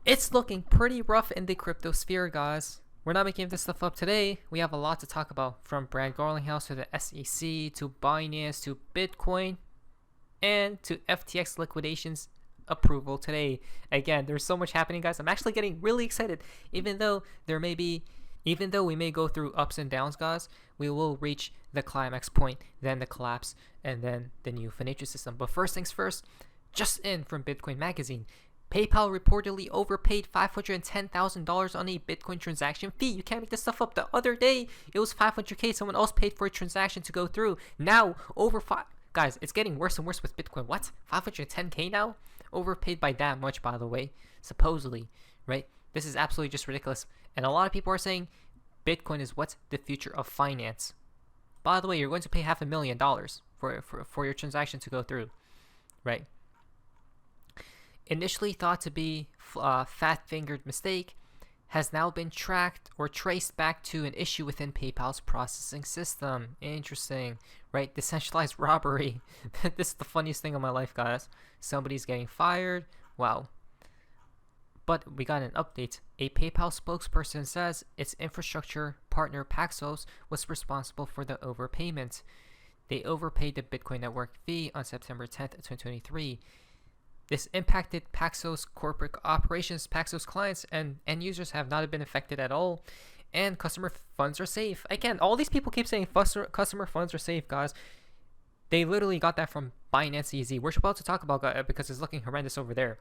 It's looking pretty rough in the crypto sphere, guys. We're not making this stuff up today. We have a lot to talk about, from Brad Garlinghouse to the SEC to Binance to Bitcoin and to FTX liquidations approval today. Again, there's so much happening, guys. I'm actually getting really excited. Even though we may go through ups and downs, guys, we will reach the climax point, then the collapse, and then the new financial system. But first things first, just in from Bitcoin Magazine. PayPal reportedly overpaid $510,000 on a Bitcoin transaction fee. You can't make this stuff up. The other day, it was $500K. Someone else paid for a transaction to go through. Now, guys, it's getting worse and worse with Bitcoin. What? $510K now? Overpaid by that much, by the way, supposedly, right? This is absolutely just ridiculous. And a lot of people are saying Bitcoin is what's the future of finance. By the way, you're going to pay $500,000 for your transaction to go through, right? Initially thought to be a fat-fingered mistake, has now been tracked or traced back to an issue within PayPal's processing system. Interesting, right? Decentralized robbery. This is the funniest thing of my life, guys. Somebody's getting fired. Wow. But we got an update. A PayPal spokesperson says its infrastructure partner Paxos was responsible for the overpayment. They overpaid the Bitcoin network fee on September 10th, 2023. This impacted Paxos corporate operations. Paxos clients and end users have not been affected at all, and customer funds are safe. Again, all these people keep saying customer funds are safe, guys. They literally got that from Binance EZ. We're about to talk about it because it's looking horrendous over there.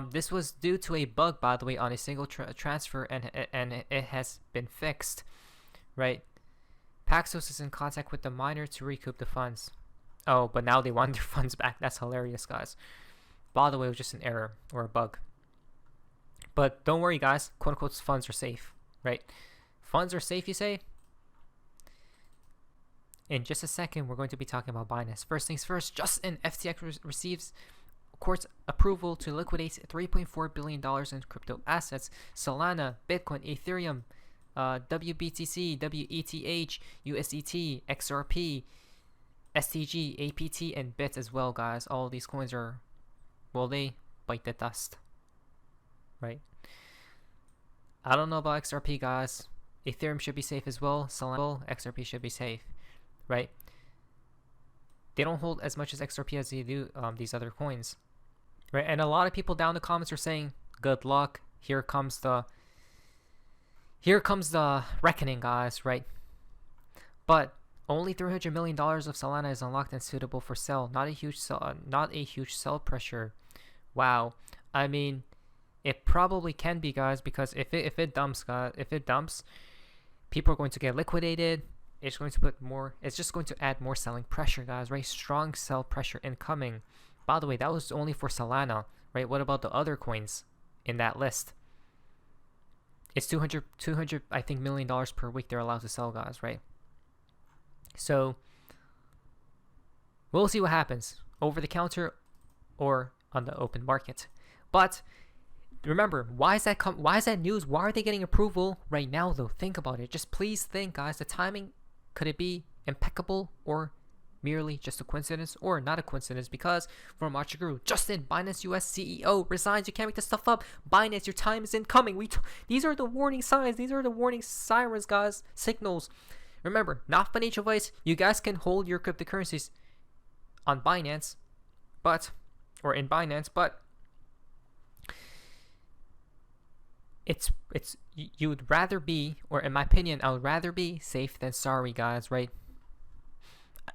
This was due to a bug, by the way, on a single transfer, and it has been fixed, right? Paxos is in contact with the miner to recoup the funds. Oh, but now they want their funds back. That's hilarious, guys. By the way, it was just an error or a bug. But don't worry, guys. Quote unquote, funds are safe, right? Funds are safe, you say? In just a second, we're going to be talking about Binance. First things first, just in FTX receives court's approval to liquidate $3.4 billion in crypto assets. Solana, Bitcoin, Ethereum, WBTC, WETH, USDT, XRP, STG, APT, and BIT as well, guys. All of these coins are, well, they bite the dust, right? I don't know about XRP, guys. Ethereum should be safe as well. Solana, XRP should be safe, right? They don't hold as much as XRP as they do these other coins, right? And a lot of people down in the comments are saying, "Good luck. Here comes the reckoning, guys." Right? But only $300 million of Solana is unlocked and suitable for sale. Not a huge sell pressure. Wow. I mean, it probably can be, guys, because if it dumps, people are going to get liquidated. It's going to put more. It's just going to add more selling pressure, guys. Right? Strong sell pressure incoming. By the way, that was only for Solana, right? What about the other coins in that list? It's 200, I think, $1 million per week they're allowed to sell, guys. Right? So we'll see what happens over the counter or on the open market. But remember, why is that news? Why are they getting approval right now, though? Think about it. Just please think, guys. The timing, could it be impeccable or merely just a coincidence or not a coincidence? Because from March grew, Justin, Binance US CEO resigns. You can't make this stuff up. Binance, your time is incoming. These are the warning signs. These are the warning sirens, guys. Signals. Remember, not financial advice. You guys can hold your cryptocurrencies on Binance, or in Binance, but you would rather be, or in my opinion, I would rather be safe than sorry, guys, right?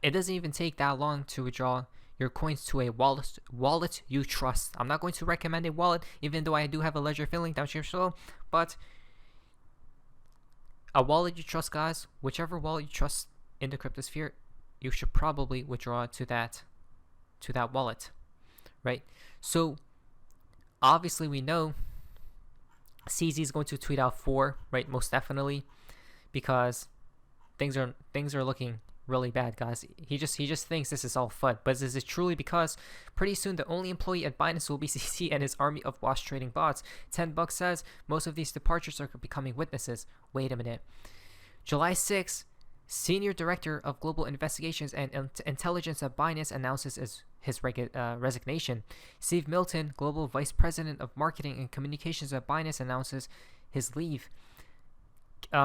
It doesn't even take that long to withdraw your coins to a wallet you trust. I'm not going to recommend a wallet, even though I do have a Ledger filling down here, but a wallet you trust, guys. Whichever wallet you trust in the cryptosphere, you should probably withdraw to that wallet, right? So obviously we know CZ is going to tweet out 4, right? Most definitely, because things are looking really bad, guys. He just thinks this is all FUD, but is it truly? Because pretty soon the only employee at Binance will be CZ and his army of wash trading bots. $10 says most of these departures are becoming witnesses. Wait a minute. July 6th, Senior Director of Global Investigations and Intelligence at Binance announces his resignation. Steve Milton, Global Vice President of Marketing and Communications at Binance, announces his leave.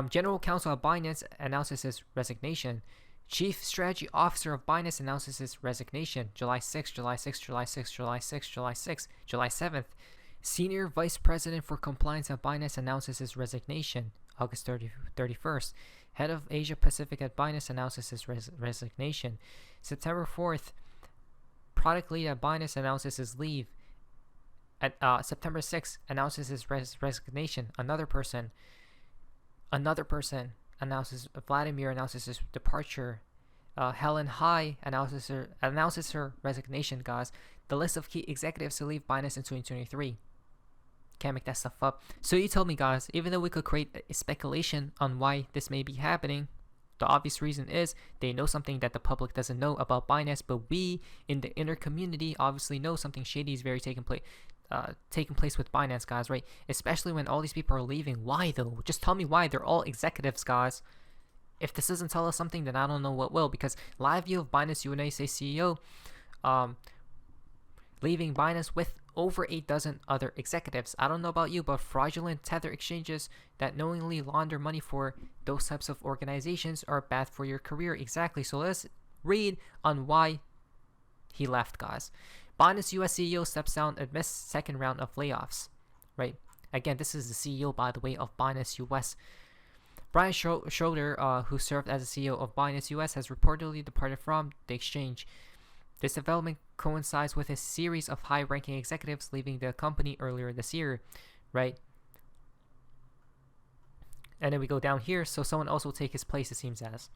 General Counsel of Binance announces his resignation. Chief Strategy Officer of Binance announces his resignation. July 6, July 6, July 6, July 6, July 6, July 7th. Senior Vice President for Compliance at Binance announces his resignation. August 31st. Head of Asia Pacific at Binance announces his resignation. September 4th. Product Lead at Binance announces his leave. At September 6th, announces his resignation. Another person announces, Vladimir announces his departure. Helen Hai announces her resignation, guys. The list of key executives to leave Binance in 2023. Can't make that stuff up. So you told me, guys, even though we could create a speculation on why this may be happening, the obvious reason is they know something that the public doesn't know about Binance, but we in the inner community obviously know something shady is taking place with Binance, guys, right? Especially when all these people are leaving. Why though? Just tell me why. They're all executives, guys. If this doesn't tell us something, then I don't know what will. Because live view of Binance USA CEO leaving Binance with over 8 dozen other executives. I don't know about you, but fraudulent tether exchanges that knowingly launder money for those types of organizations are bad for your career. Exactly. So let's read on why he left, guys. Binance US CEO steps down amidst second round of layoffs. Right? Again, this is the CEO, by the way, of Binance US. Brian Schroeder, who served as the CEO of Binance US, has reportedly departed from the exchange. This development coincides with a series of high-ranking executives leaving the company earlier this year, right? And then we go down here, so someone else will take his place, it seems as.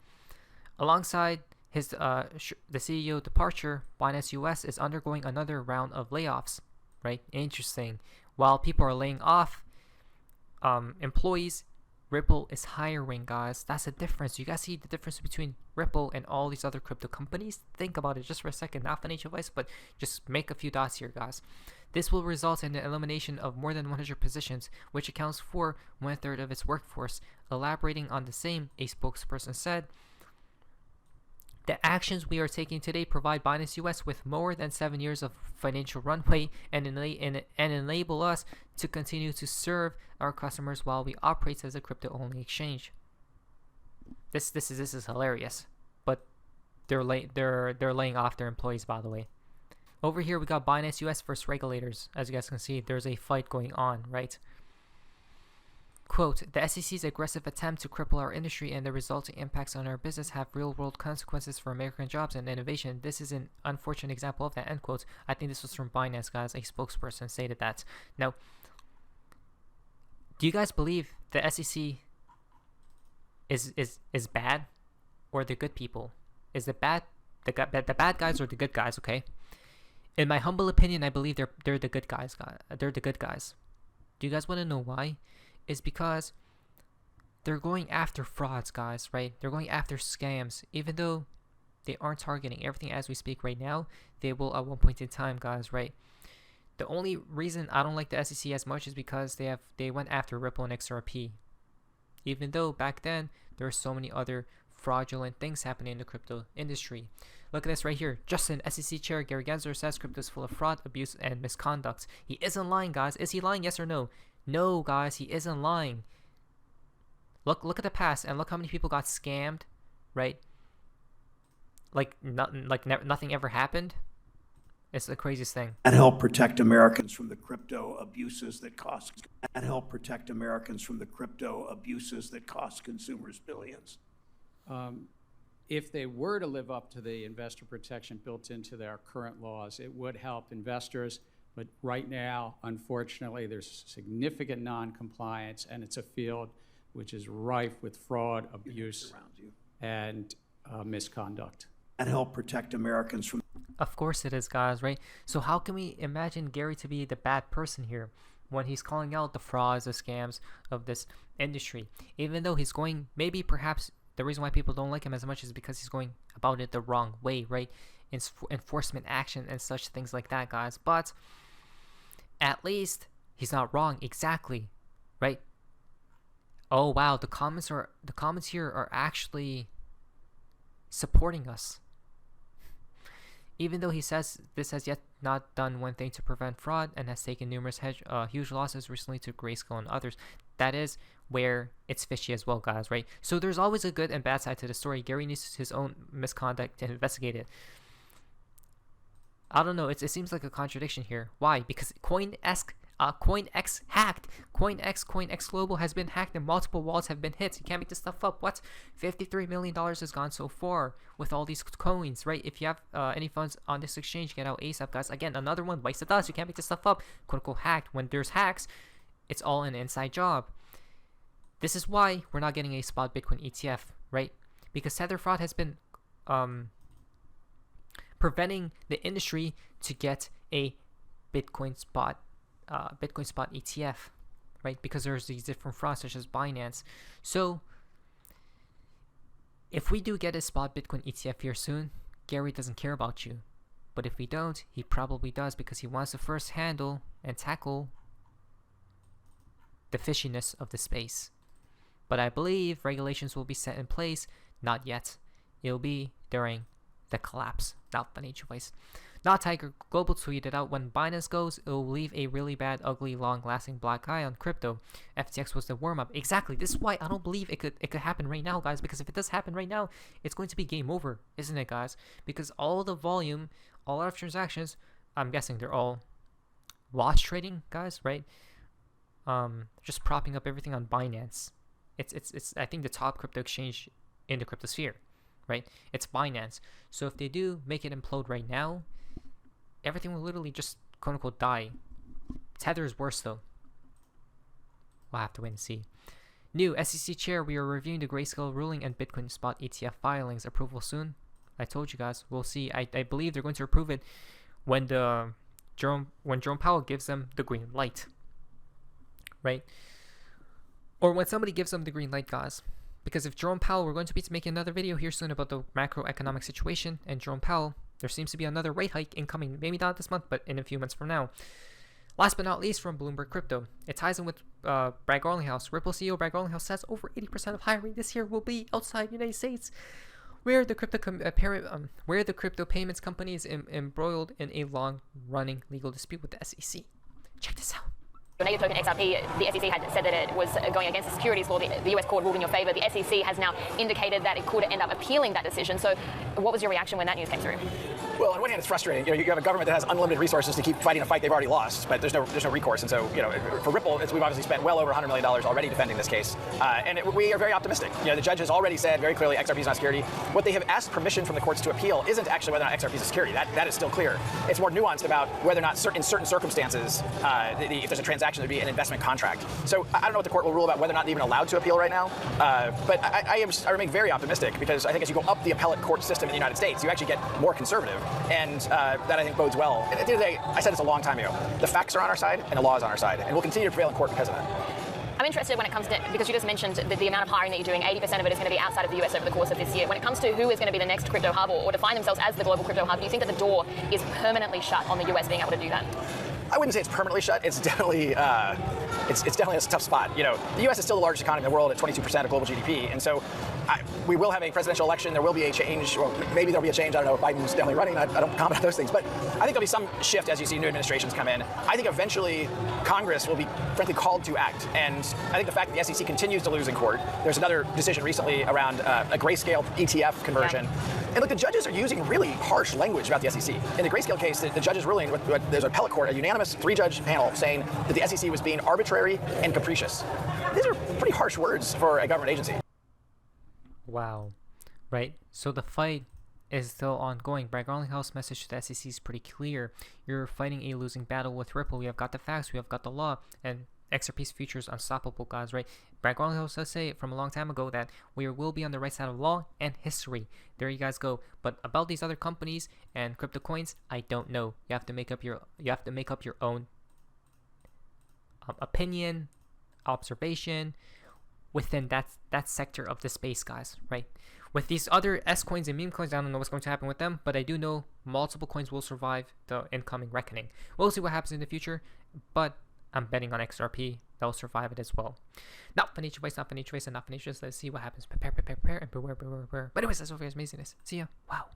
Alongside his the CEO departure, Binance US is undergoing another round of layoffs, right? Interesting. While people are laying off employees, Ripple is hiring, guys. That's the difference. You guys see the difference between Ripple and all these other crypto companies? Think about it just for a second. Not financial advice, but just make a few dots here, guys. This will result in the elimination of more than 100 positions, which accounts for 1/3 of its workforce. Elaborating on the same, a spokesperson said, "The actions we are taking today provide Binance US with more than 7 years of financial runway and enable us to continue to serve our customers while we operate as a crypto-only exchange." This is hilarious, but they're laying off their employees, by the way. Over here we got Binance US versus regulators. As you guys can see, there's a fight going on, right? Quote, "The SEC's aggressive attempt to cripple our industry and the resulting impacts on our business have real-world consequences for American jobs and innovation. This is an unfortunate example of that," end quote. I think this was from Binance, guys. A spokesperson stated that. Now, do you guys believe the SEC is bad, or the good people? Is the bad guys or the good guys? Okay. In my humble opinion, I believe they're the good guys. They're the good guys. Do you guys want to know why? Is because they're going after frauds, guys, right? They're going after scams. Even though they aren't targeting everything as we speak right now, they will at one point in time, guys, right? The only reason I don't like the SEC as much is because they went after Ripple and XRP. Even though back then there were so many other fraudulent things happening in the crypto industry. Look at this right here. Justin, SEC Chair Gary Gensler says crypto is full of fraud, abuse, and misconduct. He isn't lying, guys. Is he lying? Yes or no? No, guys, he isn't lying. Look at the past and look how many people got scammed, right? Nothing ever happened. It's the craziest thing. And help protect Americans from the crypto abuses that cost consumers billions. If they were to live up to the investor protection built into their current laws, it would help investors. But right now, unfortunately, there's significant non-compliance, and it's a field which is rife with fraud, abuse, and misconduct. And help protect Americans from... Of course it is, guys, right? So how can we imagine Gary to be the bad person here when he's calling out the frauds, the scams of this industry? Even though he's going, maybe perhaps the reason why people don't like him as much is because he's going about it the wrong way, right? Enforcement action and such things like that, guys. But at least he's not wrong. Exactly, right? Oh wow, the comments here are actually supporting us. Even though he says this has yet not done one thing to prevent fraud and has taken numerous huge losses recently to Grayscale and others, that is where it's fishy as well, guys, right? So there's always a good and bad side to the story. Gary needs his own misconduct to investigate it. I don't know. It seems like a contradiction here. Why? Because CoinX hacked. CoinX Global has been hacked and multiple wallets have been hit. You can't make this stuff up. What? $53 million has gone so far with all these coins, right? If you have any funds on this exchange, get out ASAP, guys. Again, another one bites the dust. You can't make this stuff up. Quote unquote hacked. When there's hacks, it's all an inside job. This is why we're not getting a spot Bitcoin ETF, right? Because tether fraud has been preventing the industry to get a Bitcoin spot ETF, right? Because there's these different frauds such as Binance. So if we do get a spot Bitcoin ETF here soon, Gary doesn't care about you. But if we don't, he probably does, because he wants to first handle and tackle the fishiness of the space. But I believe regulations will be set in place. Not yet. It'll be during the collapse, not financial waste. Not Tiger Global tweeted out, when Binance goes, it will leave a really bad, ugly, long-lasting black eye on crypto. FTX was the warm-up. Exactly. This is why I don't believe it could happen right now, guys. Because if it does happen right now, it's going to be game over, isn't it, guys? Because all the volume, all our transactions, I'm guessing they're all wash trading, guys, right? Just propping up everything on Binance. It's I think the top crypto exchange in the crypto sphere, right? It's Binance. So if they do make it implode right now, everything will literally just quote unquote die. Tether is worse though. We'll have to wait and see. New SEC chair, we are reviewing the Grayscale ruling and Bitcoin spot ETF filings. Approval soon. I told you guys, we'll see. I believe they're going to approve it when Jerome Powell gives them the green light, right? Or when somebody gives them the green light, guys. Because if Jerome Powell, we're going to be making another video here soon about the macroeconomic situation, and Jerome Powell, there seems to be another rate hike incoming, maybe not this month, but in a few months from now. Last but not least, from Bloomberg Crypto, it ties in with Brad Garlinghouse. Ripple CEO Brad Garlinghouse says over 80% of hiring this year will be outside the United States, where the crypto payments company is embroiled in a long-running legal dispute with the SEC. Check this out. Your native token XRP, the SEC had said that it was going against the securities law. The US court ruled in your favor. The SEC has now indicated that it could end up appealing that decision. So what was your reaction when that news came through? Well, on one hand, it's frustrating. You have a government that has unlimited resources to keep fighting a fight they've already lost, but there's no recourse. And so, for Ripple, we've obviously spent well over $100 million already defending this case. We are very optimistic. The judge has already said very clearly XRP is not a security. What they have asked permission from the courts to appeal isn't actually whether or not XRP is a security. That is still clear. It's more nuanced about whether or not in certain circumstances, if there's a transaction, there'd be an investment contract. So I don't know what the court will rule about whether or not they're even allowed to appeal right now. But I remain very optimistic, because I think as you go up the appellate court system in the United States, you actually get more conservative. And that I think bodes well. At the end of the day, I said this a long time ago, the facts are on our side and the law is on our side, and we'll continue to prevail in court because of that. I'm interested when it comes to, because you just mentioned the amount of hiring that you're doing, 80% of it is going to be outside of the US over the course of this year. When it comes to who is going to be the next crypto hub or define themselves as the global crypto hub, do you think that the door is permanently shut on the US being able to do that? I wouldn't say it's permanently shut. It's definitely it's definitely a tough spot. The U.S. is still the largest economy in the world at 22% of global GDP, and so we will have a presidential election. There will be a change, or maybe there'll be a change. I don't know. Biden's definitely running. I don't comment on those things, but I think there'll be some shift as you see new administrations come in. I think eventually Congress will be, frankly, called to act, and I think the fact that the SEC continues to lose in court. There's another decision recently around a Grayscale ETF conversion. Yeah. And look, the judges are using really harsh language about the SEC. In the Grayscale case, the judge's ruling, there's an appellate court, a unanimous 3-judge panel saying that the SEC was being arbitrary and capricious. These are pretty harsh words for a government agency. Wow. Right? So the fight is still ongoing. Brad Garlinghouse's message to the SEC is pretty clear. You're fighting a losing battle with Ripple. We have got the facts, we have got the law, and XRP's future is unstoppable, guys, right? Brad Garlinghouse does say from a long time ago that we will be on the right side of law and history. There you guys go. But about these other companies and crypto coins, I don't know. You have to make up your own opinion, observation within that sector of the space, guys, right? With these other S coins and meme coins, I don't know what's going to happen with them, but I do know multiple coins will survive the incoming reckoning. We'll see what happens in the future, but I'm betting on XRP. That'll survive it as well. Not financial advice, not financial advice, and not financial advice. Let's see what happens. Prepare, and beware. But anyways, that's all for guys. Amazingness. See ya. Wow.